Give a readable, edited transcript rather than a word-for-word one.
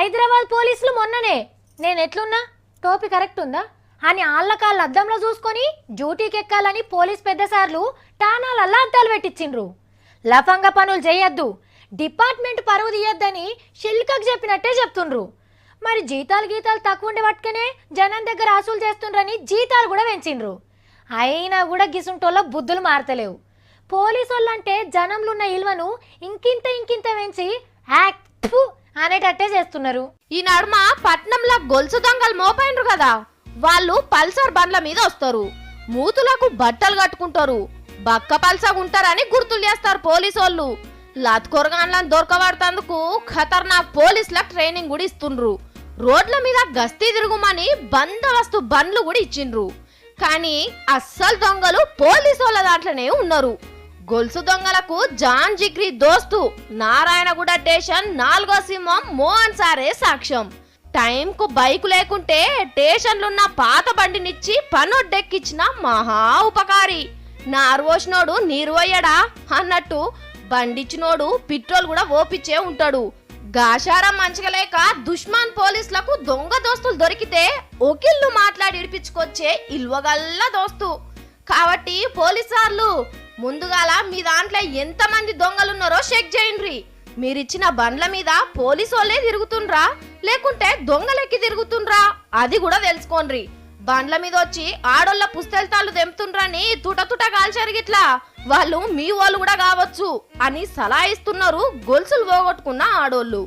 హైదరాబాద్ పోలీసులు మొన్ననే నేను ఎట్లున్నా టోపీ కరెక్ట్ ఉందా అని ఆళ్ళకాళ్ళ అద్దంలో చూసుకొని డ్యూటీకి ఎక్కాలని పోలీస్ పెద్దసార్లు టానాలల్లా అద్దాలు పెట్టించిండ్రు. లఫంగా పనులు చేయొద్దు, డిపార్ట్మెంట్ పరువు తీయొద్దని షిల్కకు చెప్పినట్టే చెప్తుండ్రు. మరి గీతాలు తక్కువ ఉండే పట్టుకనే జనం దగ్గర ఆసులు చేస్తుండ్రని జీతాలు కూడా పెంచిండ్రు. అయినా కూడా గిసుంటోళ్ళ బుద్ధులు మారతలేవు. పోలీసు వాళ్ళంటే జనంలో ఉన్న ఇల్వను ఇంకింత పెంచి యాక్ట్ అనేటట్టే చేస్తున్నారు. ఈ నడుమ పట్నంలో గొలుసు దొంగలు మోపైండ్రు కదా, వాళ్ళు పల్సర్ బండ్ల మీద వస్తారు, మూతులకు బట్టలు కట్టుకుంటారు, బక్క పల్సగుంటారని గుర్తులు చేస్తారు పోలీసోళ్ళు. లత్కొరగాన్లను దొరకబడతందుకు ఖతర్నాక్ పోలీసులకు ట్రైనింగ్ కూడా ఇస్తుండ్రు. రోడ్ల మీద గస్తీ తిరుగుమని బందోబస్తు బండ్లు కూడా ఇచ్చిండ్రు. కానీ అస్సలు దొంగలు పోలీసోళ్ళ దాంట్లోనే ఉన్నారు. గొలుసు దొంగలకు జాన్ జిగ్రీ దోస్తు నారాయణగూడ స్టేషన్ 4వ సింహం మోహన్ సారే సాక్ష్యం. టైంకు బైకు లేకుంటే స్టేషన్లున్న పాత బండినిచ్చి పనొడ్డెక్కిచ్చిన మహా ఉపకారి. నారువోసినోడు నీరు పోయడా అన్నట్టు బండిచ్చినోడు పెట్రోల్ కూడా ఓపిచ్చే ఉంటాడు. గాశారం మంచిగా లేక దుష్మాన్ పోలీసులకు దొంగ దోస్తులు దొరికితే ఒకిల్లు మాట్లాడి ఇడిపించుకొచ్చే ఇల్వగల్ల దోస్తు. కాబట్టి పోలీసార్లు ముందుగాల మీ దాంట్లో ఎంతమంది దొంగలున్నారో చెక్ చేయండి. మీరిచ్చిన బండ్ల మీద పోలీసోళ్ళే తిరుగుతుండ్రా లేకుంటే దొంగలెక్కి తిరుగుతుండ్రా అది కూడా తెలుసుకోండి. బండ్ల మీద వచ్చి ఆడోళ్ళ పుస్తెల్తాళ్ళు తెంపుతుండ్రని తుట కాల్చారు గిట్లా, వాళ్ళు మీ వాళ్ళు కూడా కావచ్చు అని సలహా ఇస్తున్నారు గొలుసులు పోగొట్టుకున్న ఆడోళ్ళు.